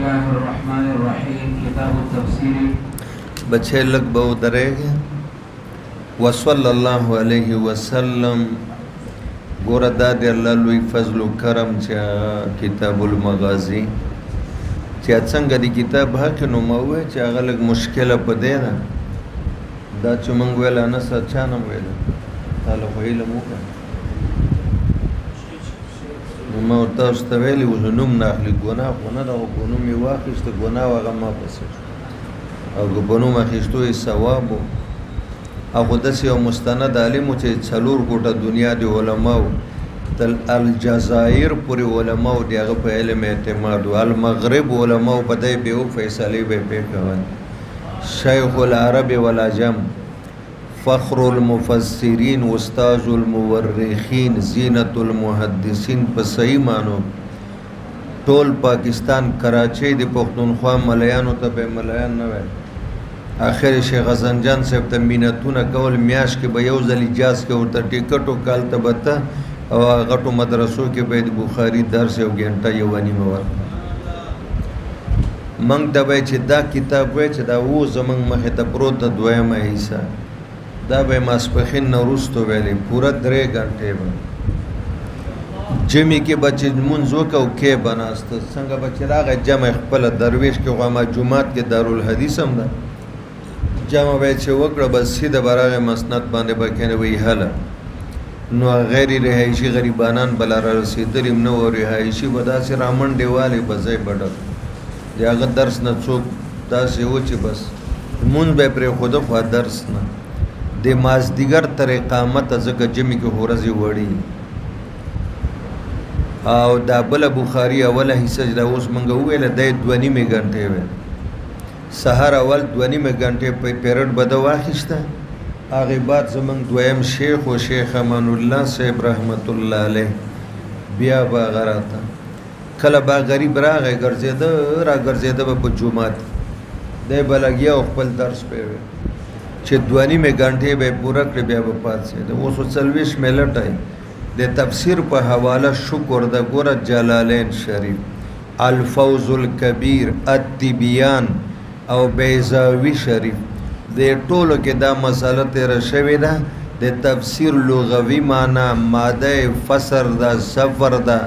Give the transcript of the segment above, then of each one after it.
الله الرحمن الرحيم كتاب التفسير بچے لگ بہو درے گے وصلی اللہ علیہ وسلم گورا داد اللہ لوی فضل و کرم چا کتاب المغازی چا څنګه دی کتاب حق نو موه چا غلق مشکله په دی دا چې مونږ ویل نه سچانم ویل تعالی خو علم وکړه ما تاسو ته ویلي و نوم نه اخلي ګناه خو نه ده خو نوم یې واخیسته ګناه هغه ما پسې او که په نوم اخیستو یې ثواب و او خو داسې یو مستند عالم و چې 4 ګوټه دنیا د علماو تل الجزایر پورې علماو د هغه په علم اعتماد و المغرب علماو په دی به و فیصلې به پې کول شیخ العرب والعجم فخر المفسرین استاذ المورخین زینت المحدثین په صحیح معنو ټول پاکستان کراچۍ د پښتونخوا ملایانو ته به ملایان نه وای اخر شیخ حسن جان صاحب ته مینتونه کول میاش کې به یو ځل اجازه کې ورته ټیکټو کال ته بته او غټو مدرسو کې به د بخاری درس یو غنټه یو نیمه ور منګ د به چې دا کتاب وای چې دا و زمنګ مخه ته پروت دویمه حصہ دا به ماسپخین نورستو ویلې پورا 3 غنټه به جمی کې بچی منځ وکاو کې بناست څنګه بچی راغی جمع خپل درویش کې غما جمعات کې دارالحدیث هم ده جمع به چې وکړه بس سیده براغه مسند باندې بکنه وی حاله نو غیر رهایشي غریبانان بل را رسیدلم نو رهایشي بداسې رامن دیواله بځای بډه داغه درس نه څوک داسې و چې بس مون به پر خود خو درس نه د مازدیګر تر اقامت زګه جمی کې هورزي وړي او دا بل بخاری اوله حصہ دا اوس منګه ویل د 2.5 غنټه وې سحر اول 2.5 غنټه په پیریډ بده واخیسته هغه بعد زمنګ دویم شیخ او شیخ امان الله صاحب رحمت الله علیه بیا با غراته کله با غریب راغی ګرځیده په جمعات د بلګیا خپل درس په چې 2.5 غنټه به پوره کړ بیا په پاتې د 240 منټه د تفسیر په حواله شکر د ګور جلالین شریف الفوز الکبیر التبیان او بیضاوی شریف د ټولو کې دا مسله تیر شوې ده د تفسیر لغوي معنی ماده فسر دا سفر دا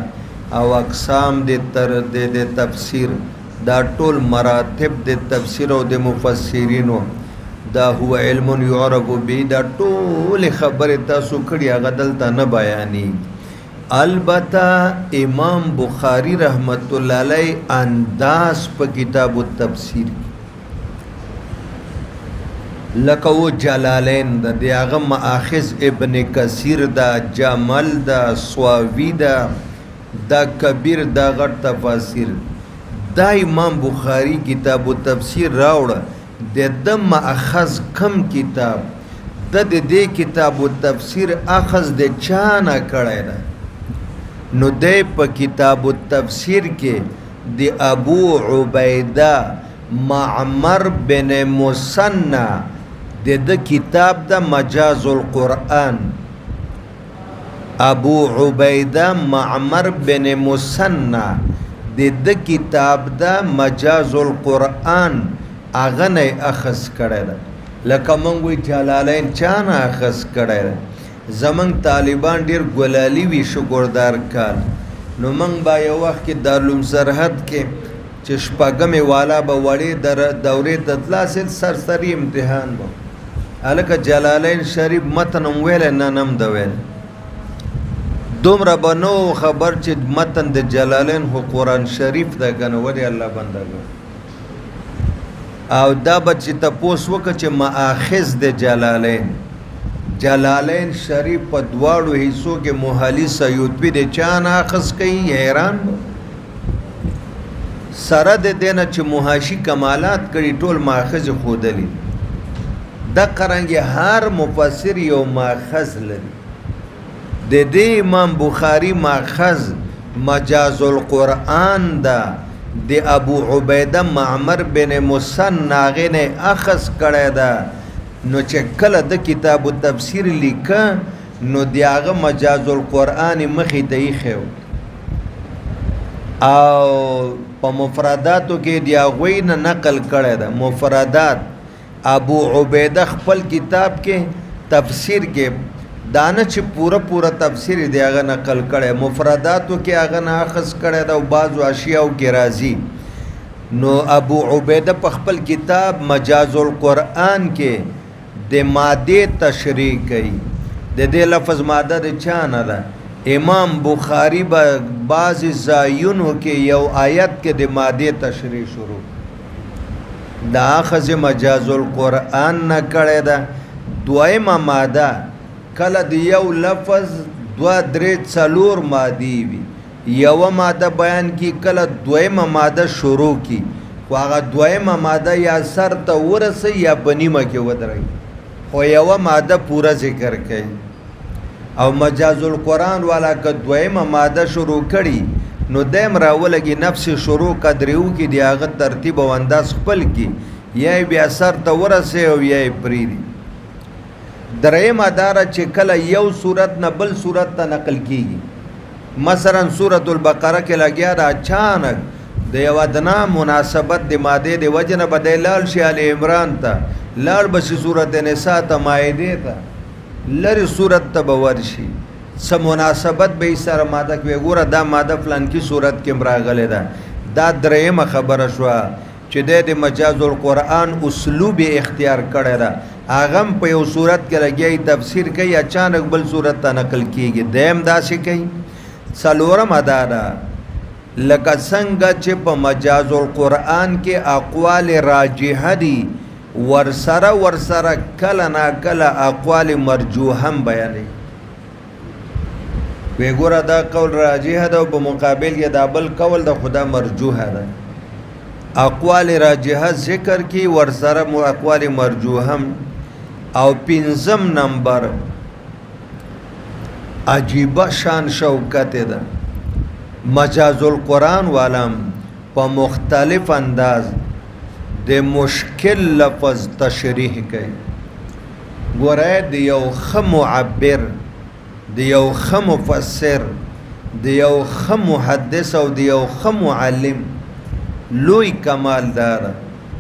او اقسام د تفسیر دا ټول مراتب د تفسیر او د مفسرینو دا هو علم يعرف به دا ټول خبره تاسو کړي هغه دلته نه بیانې البته امام بخاری رحمت الله علیه انداز په کتاب التفسیر لکه و جلالین دا هغه ماخذ ابن کثیر دا جمل دا سواوی دا کبیر دا غټ تفاسیر دا امام بخاری کتاب التفسیر راوړه د دم اخذ کم کتاب د دې کتاب التفسیر اخذ د چانه کړه ده نو د په کتاب التفسیر کې د ابو عبیده معمر بن مسنع د کتاب د مجاز القرآن ابو عبیده معمر بن مسنع د کتاب د مجاز القرآن اغه نه اخذ کړه ده لکه مونږ وی جلالین چانه اخذ کړه ده زمنګ طالبان ډیر ګلالی وی شګوردار کال نو مونږ با یو وخت کې دارالعلوم سرحد کې چې شپږمې والا به وړي در دورې تطلاسل سرسری امتحان وو الکه جلالین شریف متن ویل نه نم د ویل دومره بنو خبر چې متن د جلالین هو قرآن شریف دا کنه وړي الله بندګو او دا بچی تپوس وکړه چې ماخذ د جلالین شریف په دواړو حصو کې موحلی سیوطوی د چان اخذ کوي حیران سره د دینه چې محاشی کمالات کړي ټول ماخذ خودلی د قرانګي هر مفسر یو ماخذ لري د دې امام بخاری ماخذ مجاز القرآن دا د ابو عبیده معمر بن مسنع غنه اخذ کړه ده نو چې کله د کتاب التفسیر لیکه نو دیاغه مجاز القرآن مخې ته یې خو او په مفرداتو کې دی هغوی نه نقل کړی ده. مفردات ابو عبیده خپل کتاب کې تفسیر کې دانه چې پوره تفسیر دی هغه نقل کړی، مفرداتو کې هغه نه اخذ کړی ده او بعضو اشیاو کې راځي. نو ابو عبیده په خپل کتاب مجاز القرآن کې د ماده تشریح کوي. د دې لفظ ماده د چا نه ده؟ امام بخاری با بعض زایونو کې یو آیت کې د ماده تشریح شروع دا اخذ مجاز القرآن نه کړی ده. دویمه ماده کله د یو لفظ دوه درې څلور مادې وي، یوه ماده بیان کی کله دویمه ماده شروع کی، خو هغه دویمه ماده یا سر ته ورسي یا په نیمه کې ودرئ، خو یوه ماده پوره ذکر کوي. او مجاز القرآن والا که دویمه ماده شروع کړي نو دیم راولګي نفس شروع قدریو کې دی هغه ترتیب او انداز خپل کی، یا بیا سر ته ورسي او یا پریدي. درېمه داره چې کله یو صورت نه بل صورت ته نقل کیږي، مثلا سورۃ البقره کې لګیا دا اچانک د یو ادنا مناسبت د ماده د وجنه بدلال شي ال عمران ته لړ بشي سورۃ نساء ته مائده ته لری سورۃ ته ورشي سم مناسبت به سره ماده کې ګوره دا ماده فلان کی سورۃ کې راغله ده. دا درېمه خبره شو چې د مجاز القرآن اسلوب اختیار کړی ده، هغه په یو صورت کې لګي تفسیر کوي اچانک بل صورت ته نقل کیږي. دیم داسې کوي. څلورم ادا ده لکه څنګه چې په مجاز القرآن کې اقوال راجحه دي ورسره کله نا کله اقوال مرجوح هم بیانوي. وی ګوره دا قول راجحه ده او په مقابل کې دا بل قول د خدا مرجوحه ده. اقوال راجحه ذکر کی ورسره اقوال مرجوح هم. او پنځم نمبر عجیبه شان شوکت ده، مجاز القرآن والم په مختلف انداز د مشکل لفظ تشریح کوي. ګوره د یو ښه معبر، د یو ښه مفسر، د یو ښه محدث او د یو ښه معلم لوی کمال داره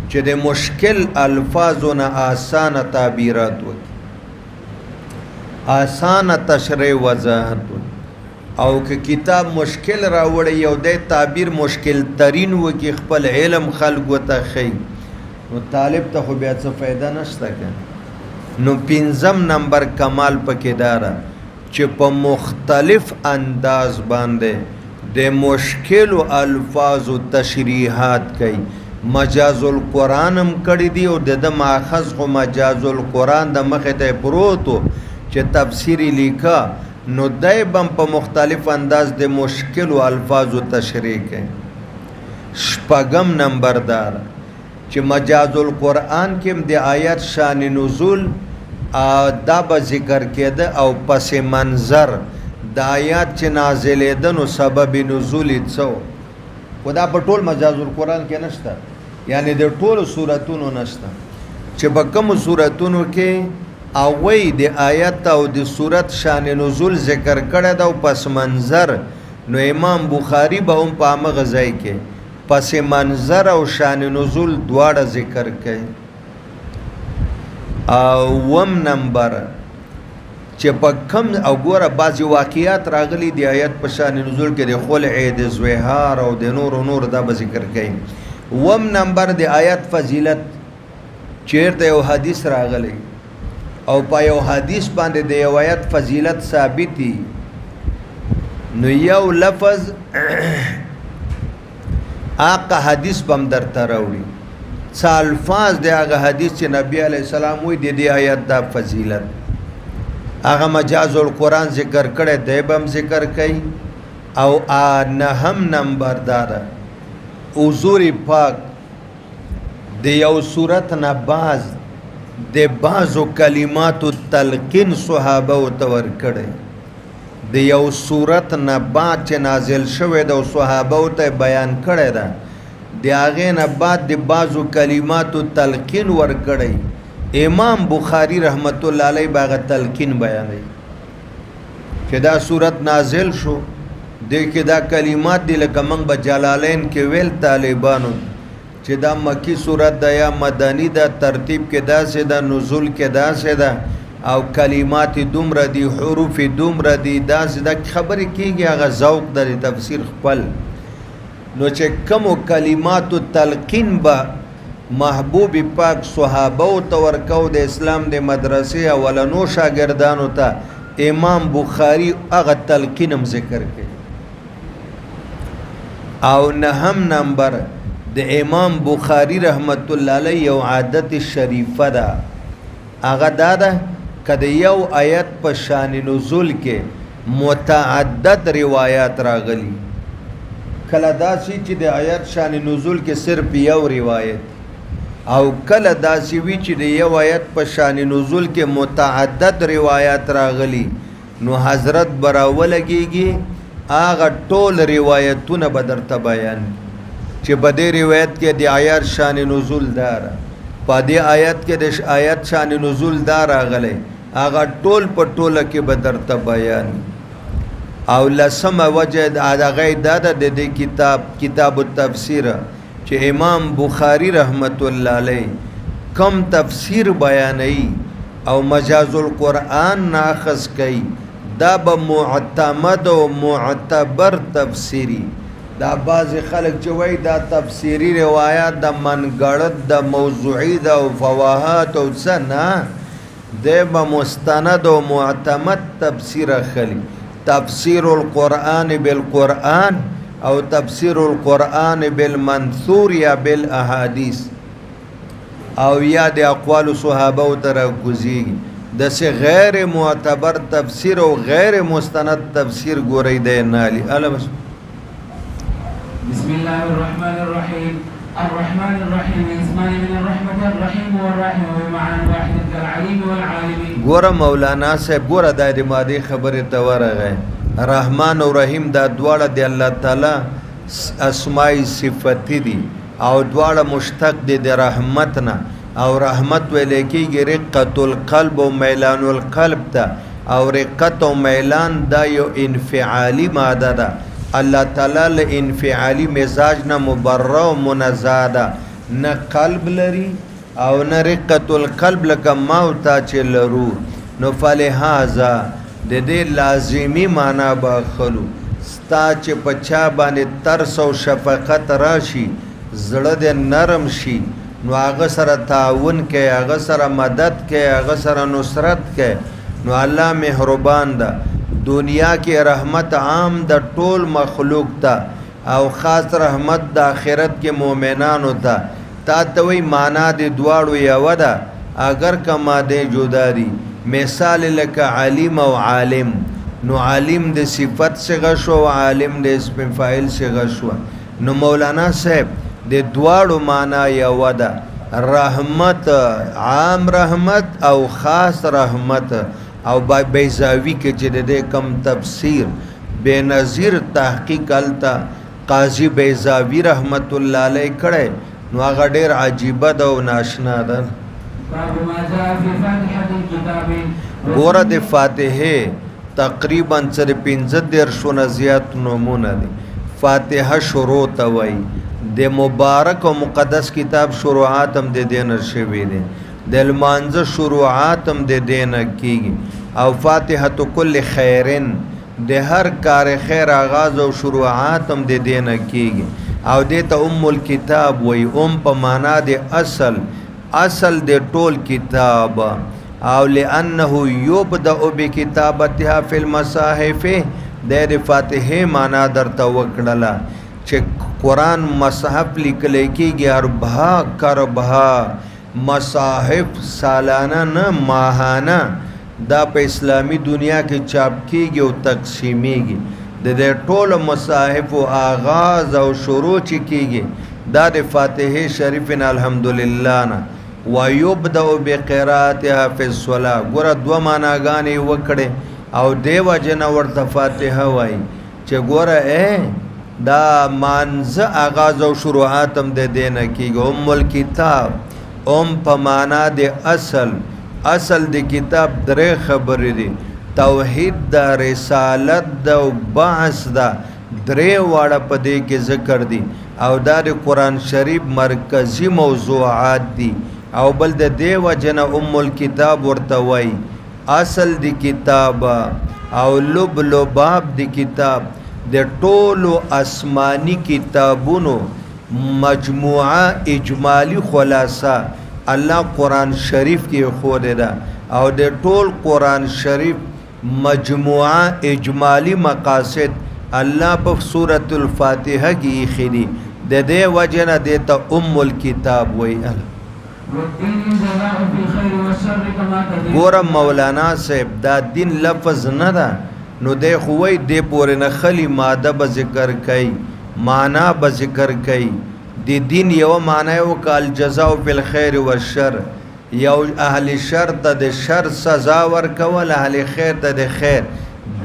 چې د مشکل الفاظونه آسانه تعبیرات وکړي، آسانه تشریح وضاحت وکړي. او که کتاب مشکل راوړي یو د تعبیر مشکل ترین وکړي خپل علم خلق وته ښیي نو طالب ته خو بیا څه فایده نشته که. نو پنځم نمبر کمال پکې داره چې په مختلف انداز باندې د مشکل الفاظ تشریحات کوي. مجاز القرآن هم کړی دی او د ماخذ خو مجاز القرآن د مخې ته پروتو چې تفسیری لیکا نو دای بم په مختلف انداز د مشکل الفاظ تشریح کوي. شپږم نمبر دار چې مجاز القرآن کې د آیات شان نزول دا به ذکر کېده او پس منظر د آیات چې نازلېده نو سبب نزول یې څه خدا په ټول مجاز القرآن کې نشته، یعنی د ټولو صورتونو نشته چې په کومو صورتونو کې اوی د آیت او د صورت شان نزول ذکر کړی ده او پس منظر. نو امام بخاری به هم په همغه ځای کې پس منظر او شان نزول دواړه ذکر کوي. اوم نمبر چې په کم او ګوره بعضې واقعات راغلي د آیت په شان نزول کې د خلع د زوهار او د نور دا به ذکر کوي. اوم نمبر د آیت فضیلت چیرته یو حدیث راغلی او په یو حدیث باندې د یو آیت فضیلت ثابتي نو یو لفظ آقا حدیث بم در تراوړي څه الفاظ د هغه حدیث چې نبی علیہ السلام وی د دې آیت دا فضیلت هغه مجاز القرآن ذکر کړي دی بم ذکر کوي. او نهم نمبر داره حضور پاک د یو صورت نه باز د بعضو کلماتو تلقین صحابه او تور کړي، د یو صورت نه بعد چې نازل شوی د صحابه او ته بیان کړي ده د هغې نه بعد د بعضو کلماتو تلقین ور کړي. امام بخاری رحمت الله علیه باغ تلقین بیانوي چې دا صورت نازل شو دې کې دا کلمات دي لکه موږ به جلالین کې ویل طالبانو چې دا مکی صورت ده یا مدنی ده، ترتیب کې داسې ده، نزول کې داسې ده، او کلمات دومره دي، حروف دومره دي، داسې ده خبرې کېږي. هغه ذوق د تفسیر خپل. نو چې کومو کلماتو تلقین به محبوب پاک صحابه ته ورکو د اسلام د مدرسې اولنو شاګردانو ته، امام بخاری هغه تلقین هم ذکر کوي. او نهم نمبر د امام بخاری رحمت الله علیه یو عادت شریفه ده، هغه دا ده کده یو آیت په شان نزول کې متعدد روایات راغلي، کله داسې چې د آیت شان نزول کې صرف یو روایت، او کله داسې وی چې د یو آیت په شان نزول کې متعدد روایات راغلي، نو حضرت براولګيږي هغه ټول روایتونه به درته بیان چې په دې روایت کې د آیات شان نزول دار، په دې آیت کې د آیت شان نزول دار راغلی، هغه ټول په ټوله کې به درته بیان. او لسمه وجه هغه دا ده د دې کتاب التفسیر چې امام بخاری رحمت الله علیه کم تفسیر بیانوي او مجاز القرآن ناخذ کوي، دا به معتمد او معتبر تفسیری. دا بعض خلک چې وایي دا تفسیری روایات د منګړد د موضوعي د او فواهات او څه نه، دی به مستند او معتمد تفسیر اخلي. تفسیر القرآن بالقرآن او تفسیر القرآن بالمنثور یا بالاحادیث، او یا د اقوال صحابه او ترکزیږي. دسه غیر معتبر تفسیر او غیر مستند تفسیر ګورئ دی نالی. بسم الله الرحمن الرحيم. الرحمن الرحيم اسمان من الرحمة الرحيم والرحيم بمعنى واحد كالعليم والعالم. ګوره مولانا صاحب ګوره دا د ماده خبره ته ورغی. رحمان او رحیم دا دواړه د الله تعالی اسماء صفتی دي او دواړه مشتق دي د رحمت نه، او رحمت ویل کېږي رقت القلب او میلان القلب ته، او رقت او میلان دا یو انفعالی ماده ده. الله تعالی له انفعالی مزاج نه مبرأ او منزه ده، نه قلب لري او نه رقت القلب لکه ما او تا چې لرو. نو فلهذا د دې لازمی معنا باخلو ستا چې پچا باندې ترس او شفقت راشي، زړه د نرم شي، نو هغه سره تعاون کې، هغه سره مدد کې، هغه سره نصرت کې، نو الله مهربان ده. دنیا کې رحمت عام د ټول مخلوق ته او خاص رحمت د آخرت کې مؤمنانو ته. تا ته وی معنا د دواړو یو ده، اگر کما دې جدا دي. مثال لکه علیم او عالم، نو عالم د صفت څخه شو، عالم د اسم فاعل څخه شو. نو مولانا صاحب د دواړو معنا یو ده، رحمت عام رحمت او خاص رحمت. او بیزاوی کې چې د کم تفسیر بے نظیر تحقیق التا قاضی بیزاوی رحمت الله علیه کړه، نو هغه ډیر عجیبه ده او ناشنا ده. ګوره د فاتحه تقریبا سره 15 زیات نمونه دي. فاتحه شروع ته وایي، د مبارک او مقدس کتاب شروعات هم د دینه شوي دي، د لمانځه شروعات هم د دینه کیږي. او فاتحه کل خیرن د هر کار خیر آغاز او شروعات هم د دینه کیږي. او د ته ام الکتاب وای، په معنا د اصل د ټول کتاب. او لانه یبدأ بکتابتها فی المصاحف، د فاتحه معنا درته وکړه چې قرآن مصحف لیکل کېږي اربعه کربها مصاحف، سالانه نه ماهانه. دا په اسلامی دنیا کې چاپ کېږي او تقسیمیږي. د ټولو مصاحف او آغاز او شروع چې کېږي دا د فاتحه شریف نه الحمدلله نه. ويبدأ بقراءتها في الصلاة. ګوره دوه معناګانې وکړې او دیو جن ورته فاتحه وایي چې ګوره دا مانزه آغاز او شروعات هم د دینه کېږي. ام الکتاب په معنا د اصل د کتاب درې خبرې دي: توحید دا، رسالت دا او بعث دا. درې واړه په دې کې ذکر دي او دا د قرآن شریف مرکزی موضوعات دي او بل د دې وجنه الکتاب ورته وایي اصل دی کتاب او لباب دی کتاب د ټولو آسمانی کتابونو مجموعه اجمالی خلاصه الله قرآن شریف کې خود ده او د ټول قرآن شریف مجموعه اجمالی مقاصد الله په سورۃ الفاتحه کې خېدي د دې وجنه دیته الکتاب وایي ګورم مولانا صاحب دا دین لفظ نه ده نو دی خو وایي دې پورې نه خلی ماده به ذکر کوي معنا به ذکر کوي د دین یو معنا یو کال جزاء بالخير والشر یو اهل شر ته د شر سزا ورکول اهل خیر ته د خیر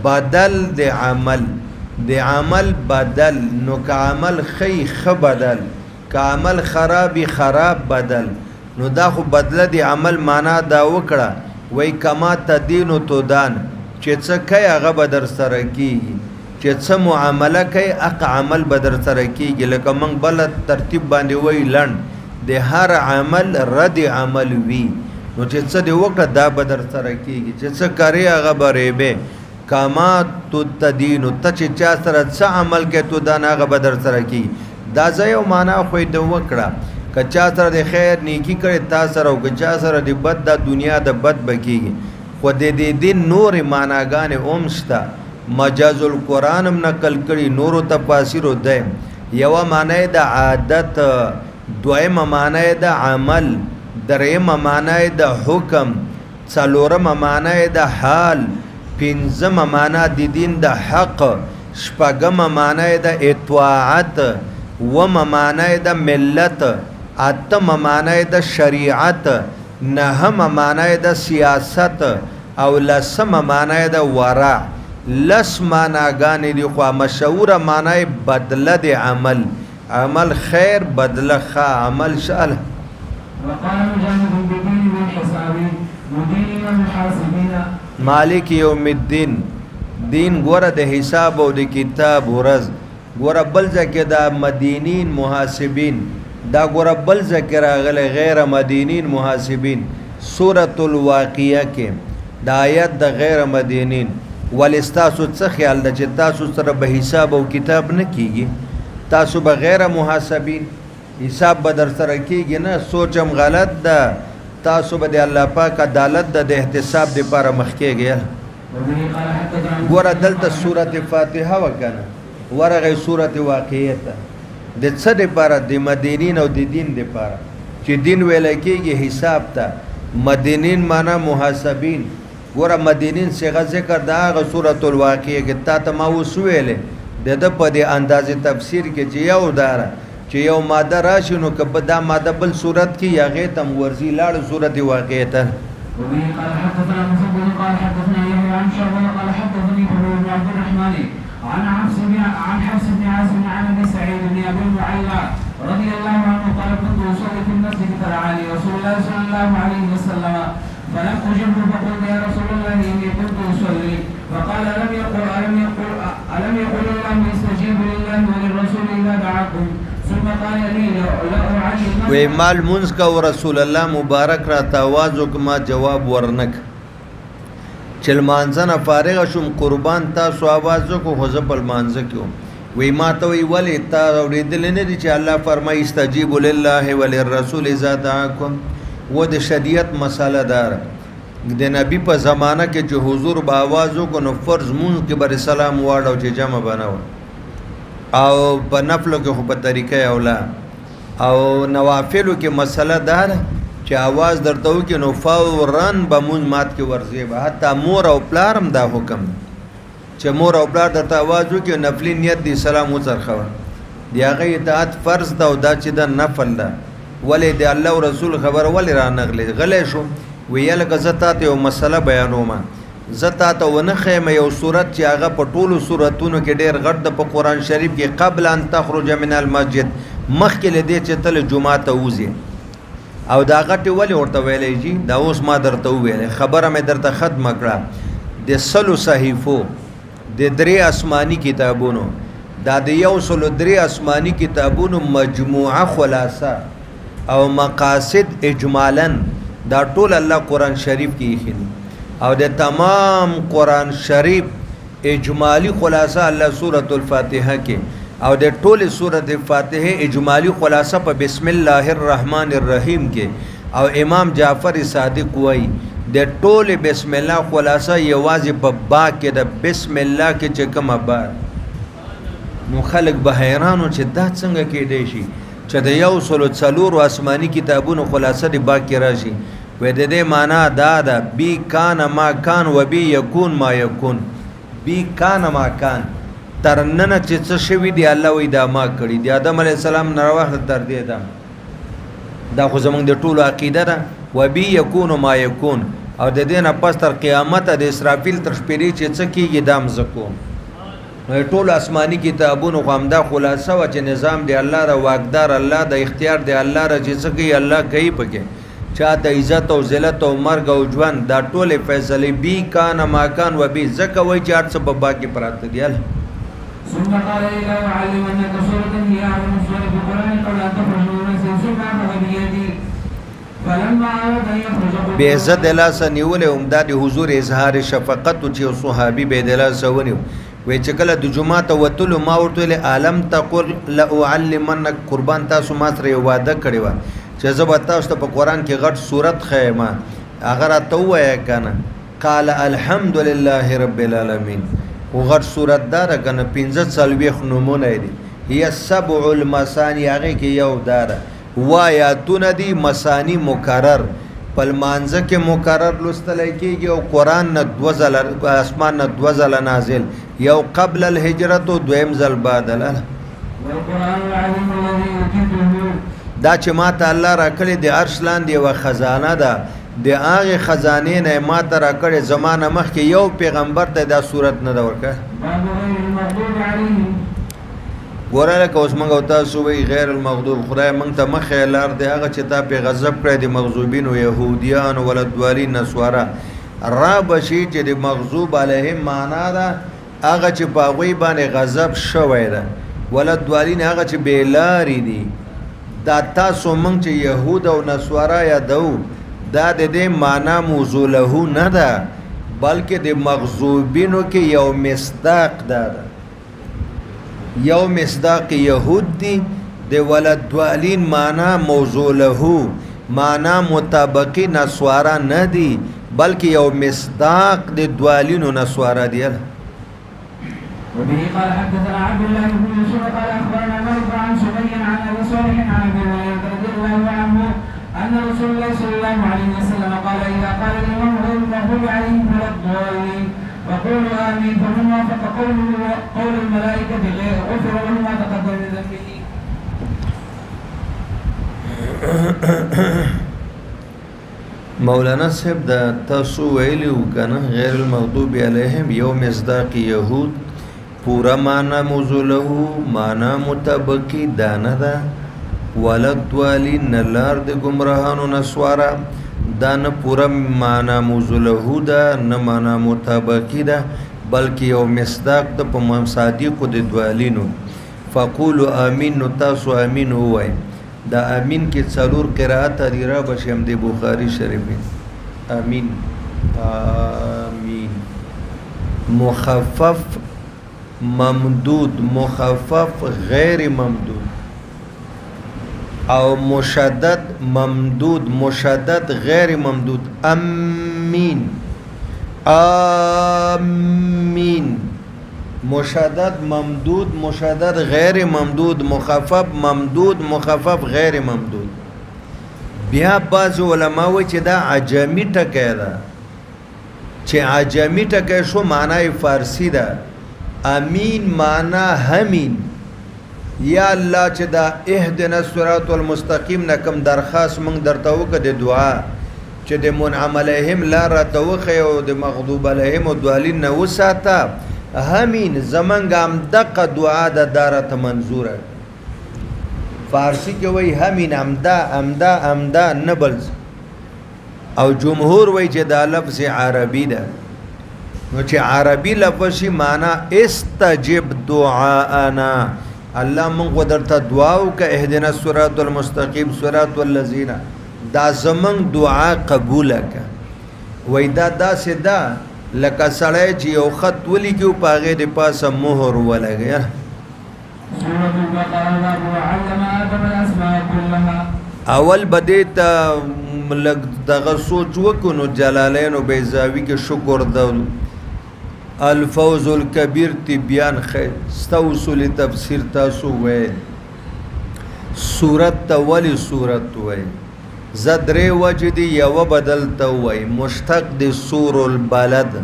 بدل د عمل بدل نو که عمل خ بدل که عمل خرابی خراب بدل نو دا خو بدله دی عمل معنا دا وکړه وای کما تدینو تو دان چې څه کوي هغه به در سره کیږي چې څه معامله کوي هغه عمل به در سره کیږي لکه موږ بل ترتیب باندې وای لند د هر عمل رد عمل وی نو چې څه دی وکړه دا به در سره کیږي چې څه کوي هغه به ریبه کما تدینو ته چې چا سره څه عمل کوي تو دان هغه به در سره کیږي دا ځای معنا خو دې وکړه کچا سره د خیر نیکی کړي تا سره او کچا سره د بد د دنیا د بد بکیږي خو د دې دین نور معناګانې اومشتا مجاز القرآن هم نقل کړي نور تفاسیر ده یو معنی د عادت دویم معنی د عمل دریم معنی د حکم څلورم معنی د حال پنځم معنی د دین د حق شپږم معنی د اطاعت وم معنی د ملت اتم معنی د شریعت نهم معنی د سیاست او لسم معنی د ورع لس معناګانې دي خو مشهوره معنی بدله د عمل خیر بدله ښه عمل شال وقال مجاهد بدين بالحساب مدين المحاسبين مالک یوم الدین دین ګوره د حساب او د کتاب ورځ ګوره بل ځکه د مدینین محاسبین دا ګوره بل ذکر راغلی غیر مدینین محاسبین سورۃ الواقعہ کې د آیت د غیر مدینین ولستاسو څه خیال ده چې تاسو سره به حساب او کتاب نه کیږي تاسو به غیر محاسبین حساب به در سره کیږي نه سوچم غلط ده تاسو به د الله پاک عدالت د احتساب لپاره مخ کېږي ګوره دلته سورۃ فاتحه وکنه ورغه سورۃ واقعہ ته د څه لپاره د مدینین او د دین لپاره چې دین ویل کېږي حساب ته مدینین معنا محاسبین ګوره مدینین څنګه ذکر دا غ سورۃ الواقعہ کې تا ته ما وسویلې د په دې اندازې تفسیر کې چې یو دار چې یو ماده راشي نو که دا ماده بل صورت کې یا غې تم ورزي لاړ سورۃ واقعہ ته قال حدثنا مسدد قال حدثنا يحيى عن شعبة قال حدثني حبيب بن عبد الرحمن عن حفص بن عاصم عن ابي سعيد بن ابي المعلى رضي الله عنه قال كنت اصلي في المسجد فرعاني رسول الله صلى الله عليه وسلم فلم اجبه فقلت يا رسول الله اني كنت اصلي فقال الم يقل الله استجيب لله وللرسول اذا دعاكم ثم قال لي لأعلمن وی مال منز کا رسول الله مبارک را تاواز وکما جواب ورنک چل مانځنه فارغ شوم قربان تاسو आवाज کو حذف المانځ کیو وی ما ته وی ولی تا اوریدل نه دي چې الله فرمایي استجیب لله وللرسول اذا دعاكم و د شریعت مساله دار د نبی په زمانہ کې چې حضور با आवाज کو نو فرض مون کې بر سلام واړو چې جمع بناو او په نفلو کې خو په طریقې اولا او نوافلو کې مسله دار چې आवाज درته وکي نو فورن به مون مات کې ورځي به حتی مور او پلارم دا حکم چې مور او پلار درته आवाज وکي نفلی نیت دی سلام وڅرخو دی هغه اطاعت فرض دا او دا چې دا نفل ده ولې دی الله او رسول خبر ولې را نغلې غلې شو ویل غزتا ته یو مسله بیانوم زتا ته ونه خیمه یو صورت چې هغه په ټولو صورتونو کې ډېر غټ د په قران شریف کې قبل ان تخرج من المسجد مخکې لدې چې تل جمعه ته وځي او دا غټي ولې ورته ویلې جی دا اوس ما درته ویلې خبره مې درته ختم کړه د سلو صحیفو د درې آسمانی کتابونو دا د یو سلو درې آسماني کتابونو مجموعه خلاصه او مقاصد اجمالا دا ټول الله قرآن شریف کې ایښي او د تمام قرآن شریف اجمالی خلاصه الله سورة الفاتحه کې او د ټول سورة الفاتحه اجمالی خلاصه په بسم الله الرحمن الرحیم کې او امام جعفر صادق وایي د ټول بسم الله خلاصه یوازې په با کې د بسم الله کې چې کومه با نو خلق به حیرانو چې دا څنګه کېدی شي چې د یو سلو څلورو آسماني کتابونو خلاصه د با کې راشي و د دې معنا دا ده بی کان ما کان و بی یکون ما یکون بی کان ما کان تر نن چې څه شوي دی الله وی دا ما کړي دی آدم علیه السلام نه راوخته تر دې دا خو زمونږ د ټولو عقیده ده و بی یکون ما یکون او د دې نه پس تر قیامت د اسرافیل تر شپېرې چې څه کېږي دا هم زه کوم نو ټول آسماني کتابونو خو همدا خلاصه وه چې نظام دی الله را واکدار الله د اختیار دی الله را چې څه کوي الله کوي پکې چاته عزت او ذلت او مرګ او ژوند دا ټولې فیصلې بی کان ما کان و بی ځکه وایي چې هر څه په با کې پراته دي ثم قال إلا أعلمنك سورة هي أعظم سورة في القرآن قبل أن تخرج من المسجد ثم أخذ بيدي فلما أراد أن يخرج بے عزت دلاسه نیولې همدا د حضور اظهار شفقت چې صحابي بے دلاسه ونیو وی چې کله د جمعه ته وتلو ما ورته ویل عالم تقول لأعلمنك قربان تاسو ما سره وعده کړی و چې زه به تاسو ته په قرآن کې غټ صورت ښیم هغه راته ووایه که نه قال الحمد لله رب العالمین خو غټ صورت دا ده که نه 45 نومونه یې دي هي سبع المثاني هغې کې یو دا ده وایاتونه دي مثاني مکرر په لمانځه کې مکرر لوستلی کېږي او قرآن نه 2 ځله اسمان نه 2 ځله نازل یو قبل الهجرت او دویم ځل بعد والقرآن العظيم الذي أوتيته دا چې ما ته الله را کړې د عرش لاندې یوه خزانه ده د هغې خزانې نه ما ته را کړې زمانه مخکې یو پیغمبر ته دا صورت نه ده ورکړی ګوره لکه اوس موږ او تاسو وایي غیر المغضوب خدای موږ ته مخې لار دی هغه چې تا پې غضب کړی د مغضوبینو یهودیانو ولدوالین نسواره را بشي چې د مغضوب علیهم معنا ده هغه چې په هغوی باندې غضب شوی ده ولدوالین هغه چې بېلارې دي دا تاسو موږ چې یهود او نسواره یادو دا د دې معنا موضوع له نه ده بلکې د مغضوبینو کې یو مصداق ده یو مصداق یهود دی د ولدوالین معنا موضوع له معنا مطابقی نسواره نه دی بلکې یو مصداق د دوالینو نسواره دی وبه قال حدثنا عبد الله بن يوسف قال اخبرنا مالك عن سمي عن ابي صالح عن ابي هريره رضي الله عنه ان رسول الله صلى الله عليه وسلم قال اذا قال الامام غير المغضوب عليهم ولا الضالين فقولوا امين فمن وافق قول الملائكه غير غفر له ما تقدم من ذنبه. مولانا صاحب دا تاسو ویلی وکنه غیر المغضوب علیهم یو مصداق یهود پورا معنا موضوع له معنا مطابقی دانه ده ولدوالین نلار د گمراهانو نسوارا دا نه پورا معنا موضوع له ده نه معنا مطابقی ده بلکې یو مصداق ده په مصادیقو د دوالینو فقولوا امین نو تاسو امین ووایئ دا امین کې څلور قرات دي را بشم د بخاری شریف امین آمین مخفف ممدود مخفف غیر ممدود او مشدد ممدود مشدد غیر ممدود امین آمین مشدد ممدود مشدد غیر ممدود مخفف ممدود مخفف غیر ممدود بیا بعض علما وایي چې دا عجمی ټکی ده چې عجمی ټکی شو معنی فارسی ده امین معنا همین یا الله چې دا اهدنا الصراط المستقیم نه کوم درخواست موږ درته وکړه د دعا چې د منعم علیهم لار راته وښیه او د مغضوب علیهم او دوالین نه وساته همین زمنګ هم دقه دعا د دارته منظوره فارسی کې وای همین امدا امدا امدا نبل او جمهور وای چې دا لفظ عربي ده نو چې عربي لفظ شي معنا استجب دعاءنا الله مونږ درته دعا وکړه اهدنا الصراط المستقيم صراط الذين دا زمون دعا قبول کړه وای دا داسې دا لکه سړی چې یو خط ولیکي په هغې د پاسه مهر ولګي سورة البقرة وعلم آدم الأسماء كلها اول بدې ته لږ دغه سوچ وکړو نو جلالین و بیضاوي کې شکر د الفوز الکبیر تبیان خیر استوصل تفسیر تاسو وای سورت ته ولی سورت وای زدرې وجدي یو بدل ته وای مشتق د سور البلد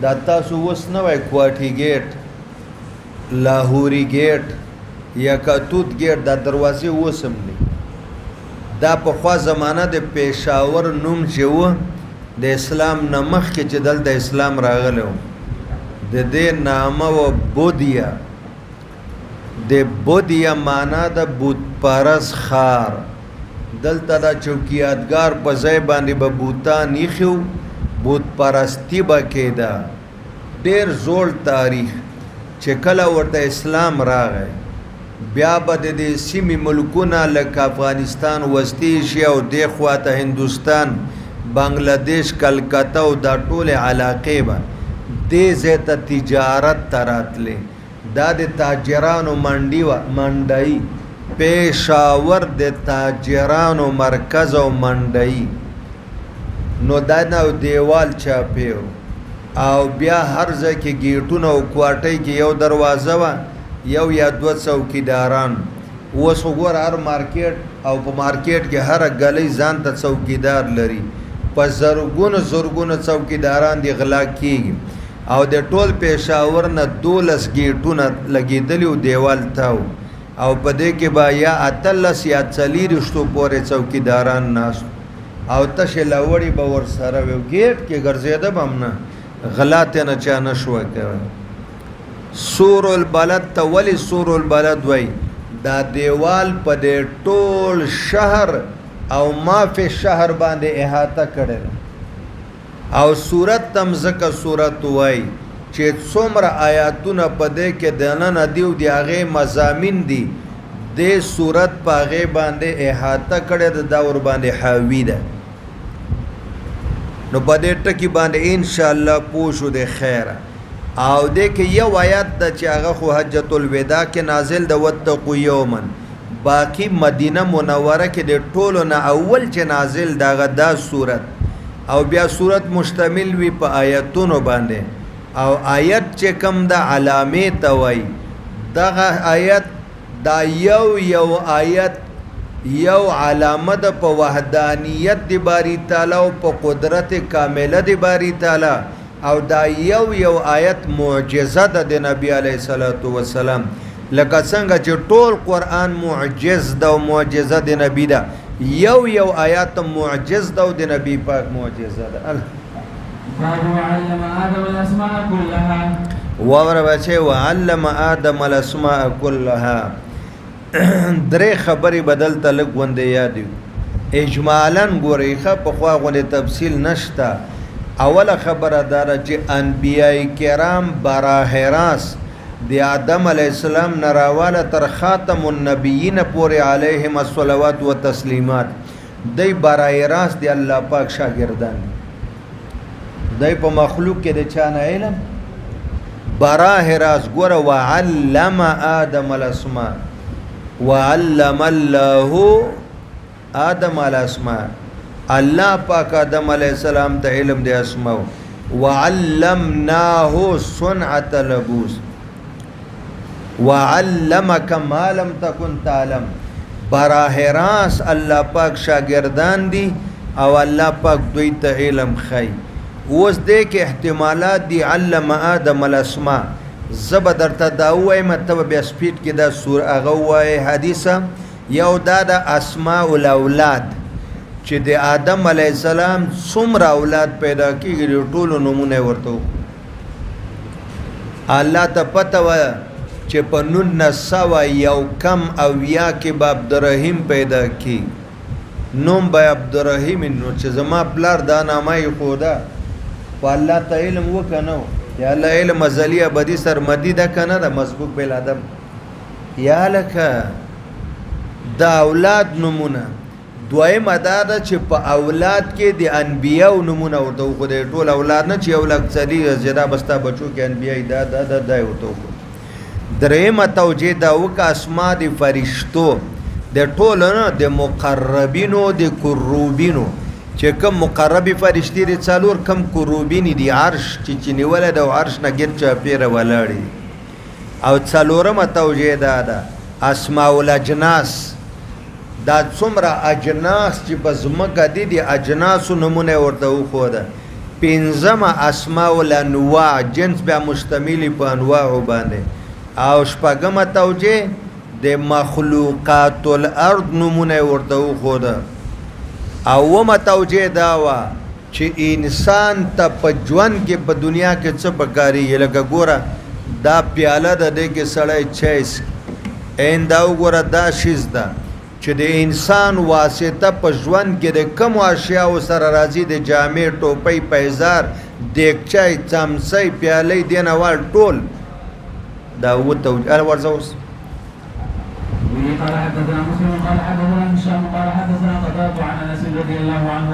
دا تاسو وس نه وای کوټی گیټ لاهوري گیټ یا کاتوت گیټ دا دروازې وسم نه دا په خوا زمانہ د پېښور نوم چې و د اسلام نمخ کې چې دل د اسلام راغلو د دې نامه و بودیا د بودیا معنا د بت پرس خار دلته دا چوکیادګار په ځای باندې به بوتان یخو بت پرستی به کېده ډېر زوړ تاریخ چې کله ورته اسلام راغی بیا به د دې سیمې ملکونه لکه افغانستان وسطی ایشیا او دې خواته هندوستان بنگلادیش کلکته او دا ټول علاقې به دې ځای ته تجارت ته راتلې دا د تاجرانو منډۍ پېښور د تاجرانو مرکز او منډۍ نو دا نو دیوال چاپیو او بیا هر ځای کې ګیټونه او کوټۍ کې یو دروازه وه یو یا دوه څوکیداران اوس وګوره هر مارکیټ او په مارکیټ کې هر ګلۍ ځان ته څوکیدار لري په زرګونو څوکیداران دی غلا کیږي او د ټول پېښور نه 12 گیټونه لګېدلي و دیوال ته او په دې کې به یا 18 یا 40 پورې څوکیداران ناست او تشې لاوړي به ورسره وي ګیټ کې ګرځېده به هم نه غلا ته نه چا نه شوه کوی سور البلد ته ولې سور البلد وای دا دیوال په دې ټول شهر او مافی شهر باندې احاطه کړل او سورت تم زکه سورت وای چې څومره آیاتونه په دې کې دننه دیو دی هغه مضامین دي د سورت په هغه باندې احاطه کړی د داور باندې حاوی ده نو په دې ټکی باندې ان شاء الله پوښو د خیر او دې کې یو آیات د چې هغه خو حجۃ الوداع کې نازل د وتقوا یوما باقی مدینه منوره کې د ټولو نه اول چې نازل دغه دا صورت او بیا صورت مشتمل وي په آیاتونو باندې او آیت چې کم د علامې ته وای دغه آیت دا یو آیت یو علامه د په وحدانیت دی باری تعالی او په قدرت کامله دی باری تعالی او دا یو آیت معجزه ده د نبی علیه الصلاۃ والسلام لکه څنګه چې ټول قرآن معجز ده او معجزه د نبی ده یو آیات معجز ده او د نبی پاک معجزه ده وعلم آدم الأسماء كلها وور بچه وعلم آدم الاسماء كلها درې خبرې بدل تلک وندې یاد اجمالاً ګورېخه په خوا غونې تفصیل نشته اوله خبره داره چې انبیای کرام براه راست د آدم علیه السلام نراواله تر خاتم النبیین پورې علیهم الصلوات و تسلیمات دی براه راست دی الله پاک شاگردان دی په مخلوق کې د چانه علم براه راست ګوره وعلم آدم الاسماء وعلم الله آدم الاسماء الله پاک آدم علیہ السلام ته علم د اسماء وعلمناه صنعة لبوس وعلمك ما لم تكن تعلم براه راست الله پاک شاگردان دي او الله پاک دوی ته علم خی اوس دې کې احتمالات دي علم آدم الاسماء زب درته دا وایم ته بیا سپیډ کې دا سور هغه وای حدیثه یو دا د اسماء الاولاد چې د آدم علیه السلام څومره اولاد پیدا کیږي ټولو نمونه ورته الله ته پته و چې په 1901 کې به عبدالرحیم پیدا کی نوم به عبدالرحیم نو چې زما پلار دا نامه یې خوده خو الله ته علم وکنو یا الله علم ازلی ابدی سرمدی ده کنه ده مسبوق بیل ادم یا لکه دا اولاد نمونه دویم ادا ده چې په اولاد کې د انبیاء نمونه ورته خو د ټول اولاد نه چې یو لکثري زیاده بستا بچو کې انبیاء دا ورته دریم توجیه دا وک اسماء د فرشتو د ټول نه د مقربینو د قربینو چې کوم مقربي فرشتي دي څلور کم قربین دي عرش چې نیول د عرش نه ګر چا پیر ولاړي او څلورم توجیه دا ده اسماء الاجناس دا څومره اجناس چې په زمکه دي د اجناسو نمونه ورته خو ده پنځم اسماء الانواع جنس بیا مشتمل په انواع باندې او شپږم توجیه د مخلوقات الارض نمونه ورته خو ده او ومه توجیه دا وا چې انسان ته په ژوند کې په دنیا کې څه پکاري لکه ګوره دا پیاله د دې کې سړی چیس این دا وګوره دا شیز ده چې د انسان واسطه په ژوند کې د کوم اشیاء سره راځي د جامې ټوپۍ پیزار دیګچای چمڅۍ پیالې دینوال ټول دا و توجیه ورزوس قال حدثنا مسلم قال حدثنا هشام قال حدثنا قتادة عن انس رضي الله عنه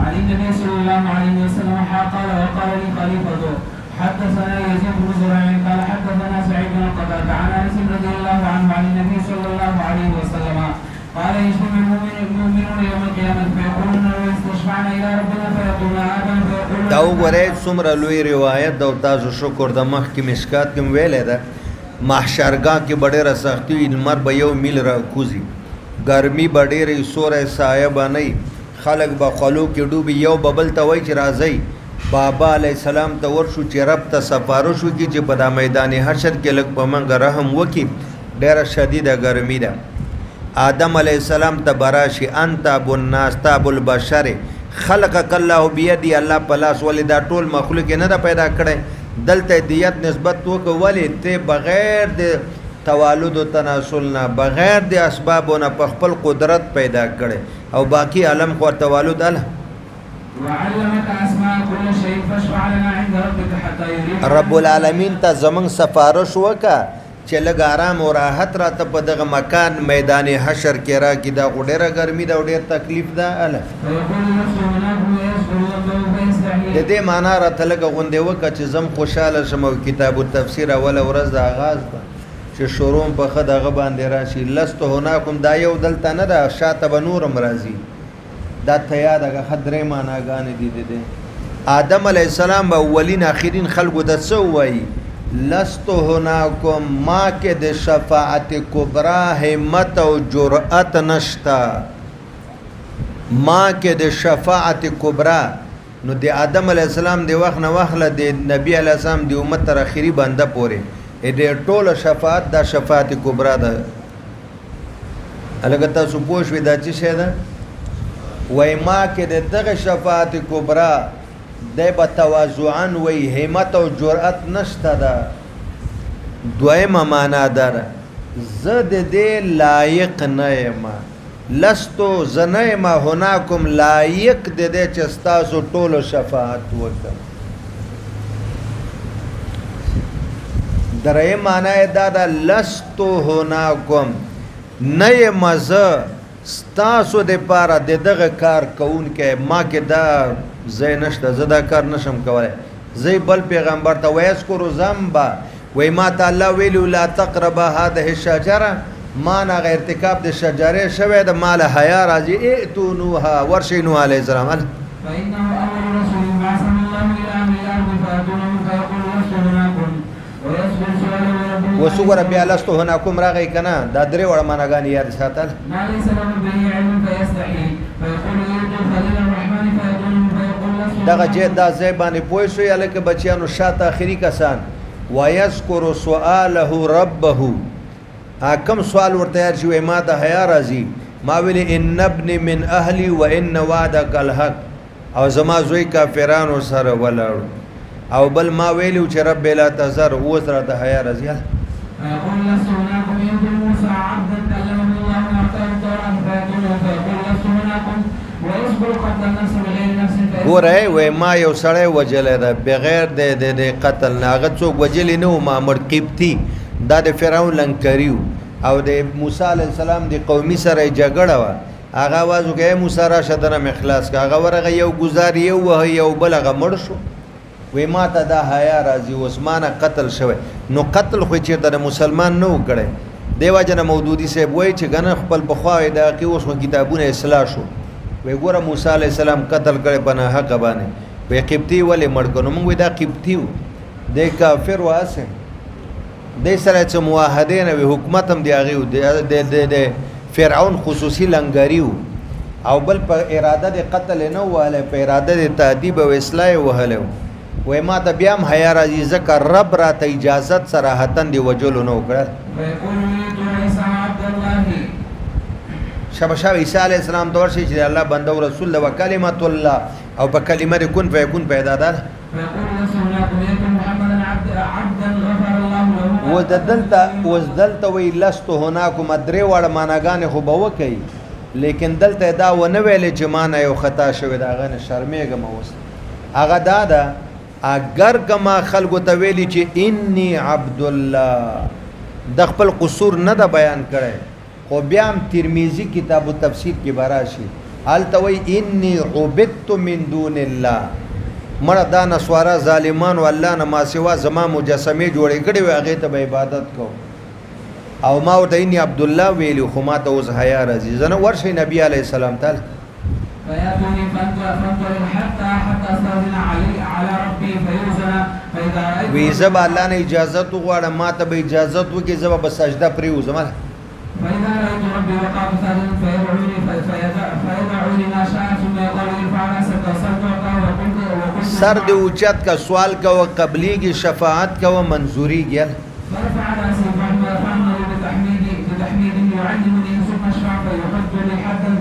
عن النبي صلى الله عليه وسلم قال وقال لي خليفته حدثنا يزيد بن زريع قال حدثنا سعيد بن قتادة عن انس رضي الله عنه عن النبي صلى الله عليه وسلم قال يجتمع المؤمنون يوم القيامة فيقولون واستشفعنا الى ربنا فيقول ادم فيقول دا وګورئ څومره لوی روایت دا تاسو شکر د مخ کې مشکات کې ویلې ده محشرګاه کې ډېره سختي لمر به یو میل را کوزي ګرمي به ډېرې سورې سایه باندې خلک به خلو کې ډوبي یو ببل ته وای چې راځي بابا علی السلام ته ورشو چې رب ته سفارش وکړي چې په دا میدان حشر کې لږ په منګ رحم وکړي ډېره شدیده ګرمي ده آدم علی السلام ته براشي انت ابو الناس تاب البشر خلقك الله بيدي الله پلاس ولې دا ټول مخلوق نه دا پیدا کړي دلته دیت نسبت وکولې ته بغیر د توالد او تناسل نه بغیر د اسبابونو په خپل قدرت پیدا کړي او باقی عالم خو توالد الله وعلمك اسماء كل شيء فاشفع لنا عند ربك حتى يريد رب العالمین ته زمون سفارش وکا چې لږ آرام او راحت راته په دغه مکان میدان حشر کې را کې دا ډېره ګرمي دا ډېر تکلیف ده الله د دې معنا راته لږ غونډه وکړه چې زم خوشاله شم او کتاب التفسیر اول ورځ د آغاز ده چې شروع په خدغه باندې راشي لست هناکم دا یو دلته نه ده شاته به نورم راځي دا ته یادګه خدرې معناګانې دي آدم علی السلام به اولین اخرین خلقو د څه وایي لست هناکم ما کې د شفاعت کبرا همت او جرأت نشتا ما کې د شفاعت کبرا نو د آدم علی السلام د وخت نه وخله د نبی علی السلام د امت تر اخري بنده پورې د ټول شفاعت د شفاعت کبرا ده الګ تاسو پوه شئ دا چې شه ده وای ما کې د دغه شفاعت کبرا د بتواضعا وی همت او جرأت نشته ده دویمه معنا ده زه د دې لایق نه یم لستو زنه ما هناکم لایق د دې چې تاسو ټول شفاعت وکړه درې معنا دا ده لستو هناکم نه یم زه ستاسو د پاره دغه کار کوون کې ما کې دا زه نشته زه دا کار نشم کولای زه بل پیغمبر ته ویذکر ذنبا وای ما تعالی ویلو لا تقرب هذه الشجره ما نه ارتکاب د شجره شوه د مال حیا راځي ائتونوها ورشینو علی السلام فانه امر رسول بعث الله الى امر الارض فاتونه فيقول لست هناكم ويصبر سؤاله وسوګر بیا لستو هناکم راغی کنه دا درې وړ معناګانی یاد ساتل ما ليس له به علم فيستحي فيقول يرجو خليل الرحمن فيقول دغه جې دا ځای باندې پوه شو یا لکه بچیانو شاته اخري کسان ويذكر سؤاله ربه حکم سوال ورته شي ما ته حیا راځي ما ویل ان ابن من اهلي وان وعدك الحق او زما زوی کافرانو سره ولاړ او بل ما ویلو چې رب لا تزر و سره ته حیا راځي فيقول لست هناكم يد موسى عبدا كلمه الله اعطاه التوراة فيقول لست هناكم ويصبر قبل النفس بغير نفس ګوره وای ما یو سړی وجلی ده بغیر د قتل نه هغه څوک وجلی نه و مامر قبطي دا د فرعون لنکري او د موسی علیه السلام د قومي سره یې جګړه وه هغه آواز وکړه موسی راشه دنه مې خلاص کړه هغه ورغه یو ګزار یو وهه یو بل هغه مړ شو وی ما ته دا حیا راځي اوس مانه قتل شوی نو قتل خو چېرته د مسلمان نه و کړی دی وجه نه مودودي صاحب وایي چې ګنه خپل پخوا د هغې اوس خو کتابونه اصلاح شو وی ګوره موسی علیه السلام قتل کړی په ناحقه باندې وی قبطي ولې مړ کړو نو موږ وایي دا قبطي و دی کافر و هسې دی سره څه معاهدې نه وي حکومت هم د هغې و د فرعون خصوصي لنګري و او بل په اراده د قتل نه وهلی په اراده د تادیب او اصلاح یې وهلی و وای ما ته بیا هم حیا راځي ځکه رب راته اجازت صراحتا د وجلو نه وکړل شابه شابه عیسی علیه السلام ته ورشي چې الله بنده او رسول و کلمت الله او په کلمه د کن فیکون پیدا ده وز دلته وی لستو هناکم درې واړه معناګانې خو به وکوي لیکن دلته دا ونه ویلې چې معنی یو خطا شوې د هغه نه شرمېږم اوس هغه دا ده اگر کما خلکو ته ویلي چې انی عبدالله د خپل قصور نه ده بیان کړی خو بیا هم ترمیزی کتاب التفسیر کې به راشي هلته وایي انی عبدت من دون الله مړه دا نسواره ظالمانو الله نه ما سوا زما مجسمې جوړې کړې وې هغې ته به عبادت کوم او ما ورته انی عبدالله ویلي خو ما ته اوس حیا راځي زه نه ورشئ نبي علیه السلام ته فيأتوني فانطلق حتى استأذن على ربي فيؤذن فإذا رأيت وی زه به الله نه اجازت وغواړم ما ته به اجازت وکړي زه به سجده پرېوځم فإذا رأيت ربي وقعت ساجدا فيدعوني ما شاء ثم يقول ارفع رأسك وسل تعطى وقلت سر دې اوچت کا سوال کوه قبلېږي شفاعت کوه منظورېږي فرفع رأسي فأمر بتحميد يعلمني ثم اشفع فيحد لي حدا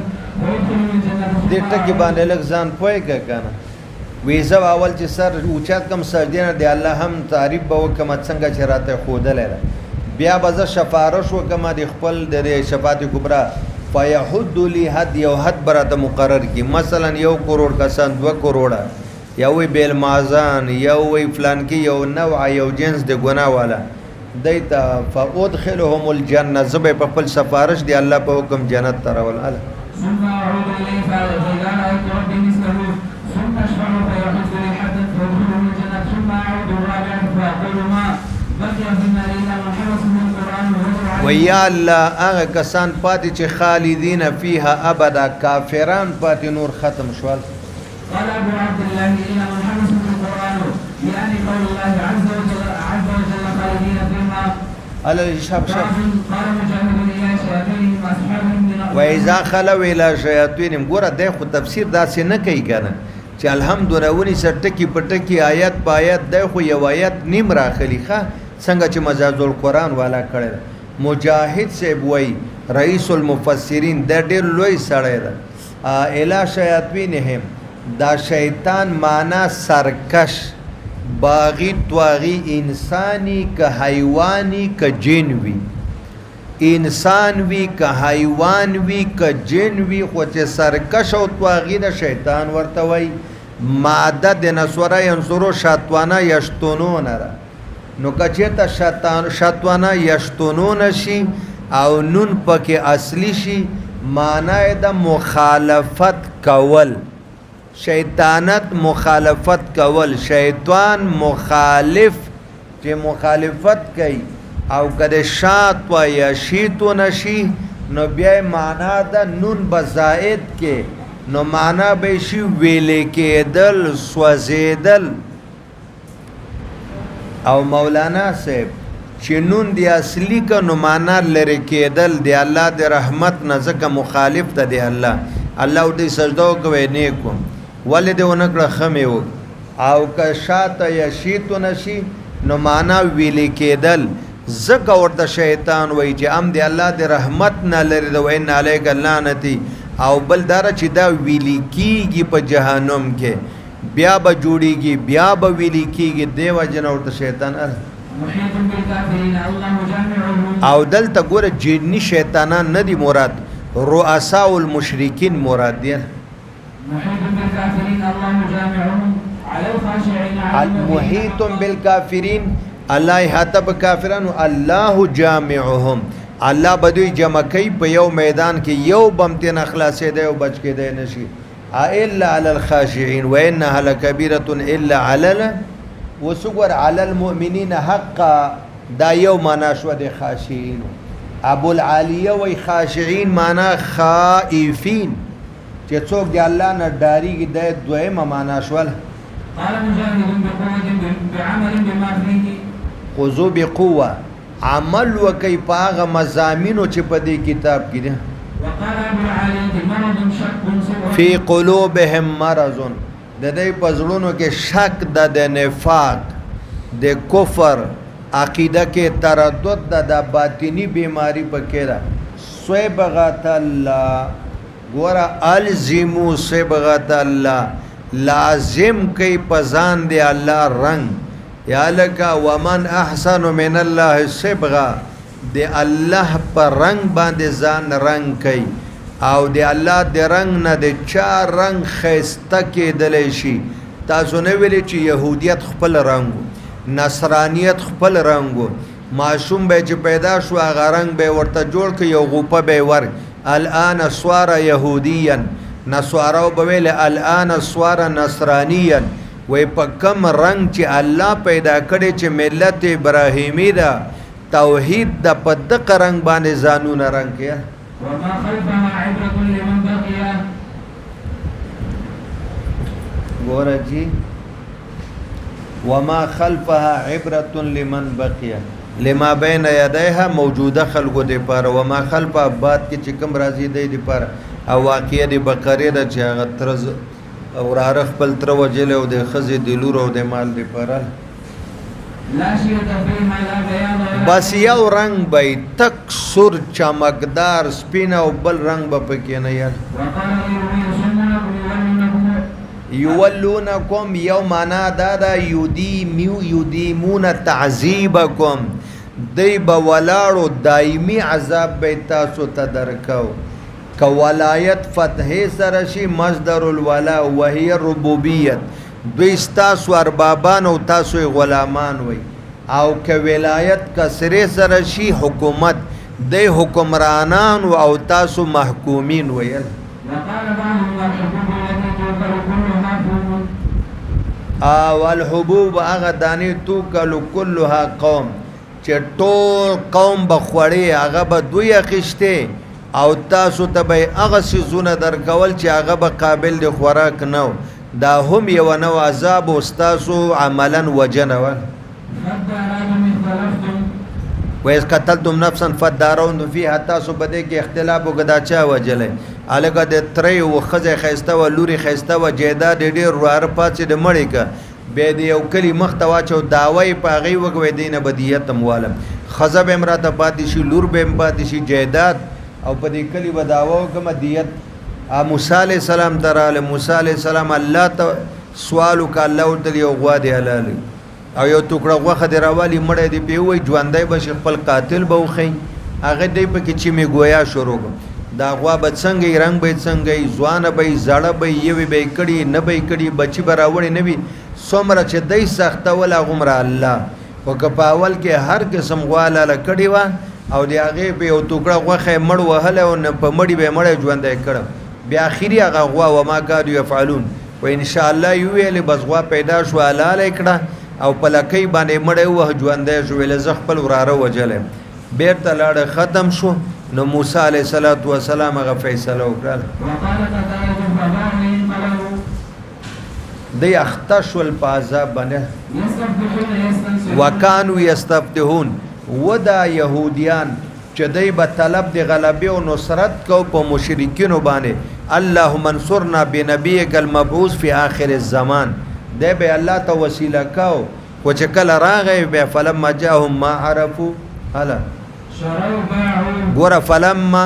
ويدخلني الجنة دې ټکي باندې لږ ځان پوه که که نه وی زه اول چې سر اوچت کم سجدې نه د الله هم تعریف به وکړم څنګه چې راته ښودلی ده بیا به زه سفارش وکړم د خپل د شفاعت کبرا فیحد لی حد یو حد به راته مقرر کړي مثلا 1 کروڑ کسان 2 کروڑه یو وی بیلمازان یو وی فلان کې یو نوع یو جنس د ګناه والا دی ته فادخلهم الجنه زه به په خپل سفارش دی الله په حکم جنت ته راولم ثم أعود إليه فإذا رأيت ربي مثله ثم أشفع فيحد لي حدا فأدخله الجنة ثم أعود الرابعة فأقول ما بقي في النار إلا من حفظ من القرآن ويا الله هغه کسان پاتې چې خالدین فيها ابدا کافران پاتې نور ختم شول قال أبو عبد الله إلا من حفظ من القرآن يعني قول الله عز وجل خالدين فيها قال مجاهد إلى شياطينهم أصحابهم وإذا خلوا إلى شياطينهم ګوره دی خو تفسیر داسې نه کوي که نه چې الحمدلله ونیسه ټکي په ټکي آیت په آیت دی خو یو آیت نیم راخلي ښه څنګه چې مجاز القرآن والا کړی ده مجاهد صاحب وایي رئیس المفسرین دا ډېر لوی سړی ده الی شیاطینهم دا شیطان معنا سرکش باغی تواغی انسانی که حیوانی که جن وی انسان وی که حیوان وی که جن وی خو چې سرکش او تواغی د شیطان ورته وای ماده د نسوره ینصرو شطوانه یشتونون را نو کچېته شطوانه یشتونون شي او نون پکې اصلي شي معنی د مخالفت کول شیطانت مخالفت کول شیطان مخالف چې مخالفت کوي او کده شات و یا شیتو نشي نو بیا معنا د نون بزائد کې نو معنا به شي ویلې کېدل سوځېدل او مولانا صاحب چې نون دی اصلي که نو معنا لرې کېدل دی الله د رحمت نه ځکه مخالف ته دی الله الله دې سجده وکوي نیکو ولې دې ونه کړه ښه مې وکړه او که شاته یا شیتو نشي نو معنا ویلې کېدل ځکه ورته شیطان وایي چې ام دی الله د رحمت نه لرې د وین علیک لعنتي او بل داره چې دا ویلې کېږي په جهنم کې بیا به جوړیږي بیا به ویلې کېږي دی وجه نه ورته شیطان او دلته ګوره جني شیطانان نه دي مراد رؤساء المشرکین مراد دي محيط بالكافرين الله المحيط بالکافرین الله احاطه په کافرانو الله جامعهم الله بدوی جمع کوي په یو میدان کې یو بم تن اخلاصې دی او بچ کې دی نشي الا على الخاشعين وانها لكبيره الا على وسغر على المؤمنين حقا دا یو معنا شو د خاشعين ابو العالیه وی خاشعين معنا خائفين چې څوک دی الله نه ډاریږي د دویمه معنا شول قال مجاهد بقوة بعمل بما فيه خذوا بقوه عمل وکي پاغه مزامینو چې په دې کتاب کې دي وقال ابو العالية مرض شك فی قلوبهم مرض د دې پزړونو کې شک د نفاق د کفر عقیده کې تردد د باطینی بیماری پکې را صبغت الله ګور الزمو صبغت الله لازم کوي پزان دی الله رنگ یا لکا ومن احسن من الله صبغه دی الله پر رنگ باندې ځان رنگ کوي او دی الله دی رنگ نه دی چا رنگ خيسته کېدلی شي تاسو نه ویلي چې يهوديت خپل رنگو نصرانيت خپل رنگو معصوم به چې پیدا شو هغه رنگ به ورته جوړ کړي او غوپه به ور الان سوار يهوديا نصارو به ویل الان سوار نصرانيا وې په کم رنگ چې الله پیدا کړي چې ملت ابراهیمی دا توحید د پدق رنگ باندې ځانونه رنگ کړي وما خلفها عبرة لمن بقي ګورجی وما خلفها عبرة لمن بقي لما بين يديها موجوده خلقو دی پر وما خلفها بعد کې چې کوم راځي دی پر او واقعي د بقره د چې هغه ترز او رارخ بل تر وجل او د خزي د لور او د مال دی پر لا شيء فيها لا بياض بس یو رنگ به تک سر چمکدار سپین او بل رنگ به پکې نه یار یولونکم یو معنا دا یدیمون تعذیبکم دی به ولاړو دایمی عذاب به تاسو ته درکاو کولایت فتح سره شي مصدر الولا وهي الربوبیت دوی تاسو اربابان او تاسو غلامان وي او که ولایت کسره سره شي حکومت د حکمرانان او تاسو محکومین وي وقال بعضهم الحبوب التي توكل كلها فوم او الحبوب هغه دانی توکل كلها قوم چې ټول قوم بخوړي هغه به دوی اخیشته او تاسو ته به هغه سيزونه درکول چې هغه به قابل د خوراک نو دا هم یو نو عذاب او تاسو عملا وجنوا ویس قتلتم نفسا فدارون فيها تاسو بده کې اختلاف وګدا چا وجلې الګه د تری او خزه خيسته و لوري خيسته و جیداد ډیر روار پاتې د مړی کا به دی یو کلی مختوا چو داوی پاغي وګوي دینه بدیت موالم خزه به امراته پاتې شي لور به پاتې شي جیداد او په دې کلی بداوو کوم دیت موسی علیہ السلام تراله موسی علیہ السلام الله ته سوالو ک الله تعالی یو غوا دی حلال او یو ټوکړه غوخه دی راوالی مړی دی په وای ژوندۍ به خپل قاتل به وخی هغه دی په کې چې می گویا شروع دا غوا به څنګه رنگ به څنګه ځوان به زړه به یوي به کړي نه به کړي بچي براوړي نه وي څومره چې دای سخته ولا غمره الله او کپاول کې هر قسم غواله لکړي وا او دی هغه په یو ټوکړه غوخه مړ وهله او په مړی به مړی ژوندۍ کړ بیا اخیری هغه غوا و ما کار یفعلون و ان شاء الله یو ویل بس غوا پیدا شو حلال کړه او پلکې باندې مړې وه ژوندې شو ول ز خپل وراره وجلې بیرته لاړ ختم شو نو موسی علیہ الصلوۃ والسلام هغه فیصله وکړه دی اختشل پازاب باندې وکانو یستفتحون ودا يهوديان چې دای په طلب د غلبې او نصرت کو په مشرکین باندې اللهم انصرنا بنبيك المبعوث في اخر الزمان ده به الله ته وسیله کاو او چې کله راغی به فلما جاءهم ما عرفوا هلا شروا باعوا ګور فلما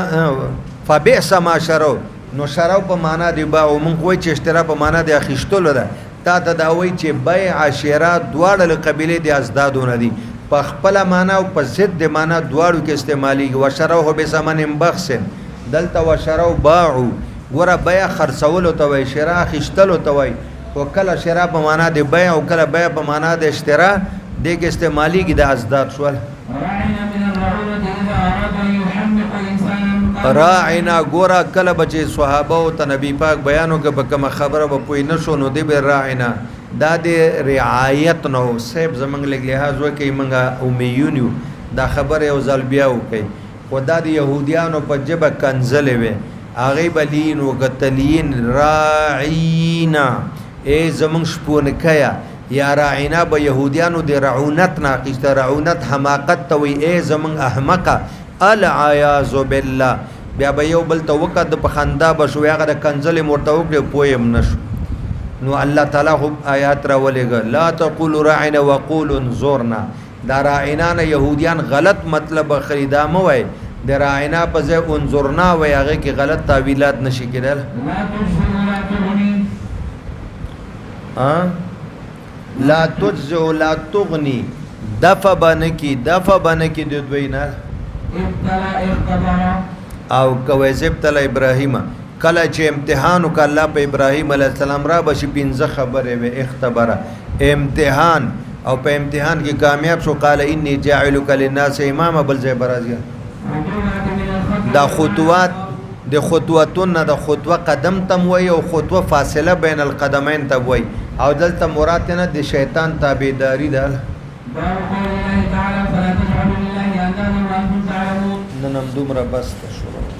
فبئس ما شروا نو شروا په معنا دی باو مونږ وای چې اشترا په معنا دی اخیشتل ده تا ته دا وای چې بیع شراء دواړه قبيله دي ازدادونه دي په خپل معنا او په ضد معنا دواړو کې استعمالي و شروا به ثمن بخس دلته و شروا باعوا ګور بیع خرڅول او توي شراء اخیشتل او توي او کله شرا په معنا د بیع او کله بیع په معنا د اشترا د کې استعمالي کې د ازداد شول راعنا من الرعونة إذا أراد أن يحمق إنسانا راعنا ګورا کله بچي صحابه او ته نبی پاک بیانو کې به کوم خبره به پوي نشو نو دی به راعنا دا د رعایت نو سیب زمنګ لګ لحاظ وکي منګه امیونیو دا خبره او ځل بیا وکي خدا د يهوديانو په جبه کنزلې وي اغه بلین او قتلین راعینا ای زمون شپون کیا یا راعینا به يهوديانو د رعونت ناقص رعونت حماقت توي ای زمون احمقه العیاذ بالله بیا به یو بل توقع د پخندا بشو هغه د کنزلې مرتوق دی پویم نشو نو الله تعالی خو آیات را ولېګه لا تقولوا راعنا وقولوا انظرنا دا راعینا نه يهوديان غلط مطلب خریدا مو وای د راعینا په ځای انظرنا وای هغه کې غلط تعویلات نشي کېدل لا تجزئ لا تغني دفع بنکی د دوی نه او کوي ابتلا ابراهیم کله چې امتحان وک الله په ابراهیم علی السلام را بشي پنځه خبره و اختبار امتحان او په امتحان کې کامیاب شو قال انی جاعلک للناس امام بل زی برازیا دا خطوات د خطواتون د خطوه قدم تم وای او خطوه فاصله بین القدمین تم وای او دلته مراد نه د شیطان تابعداري ده نن هم دومره بس شروع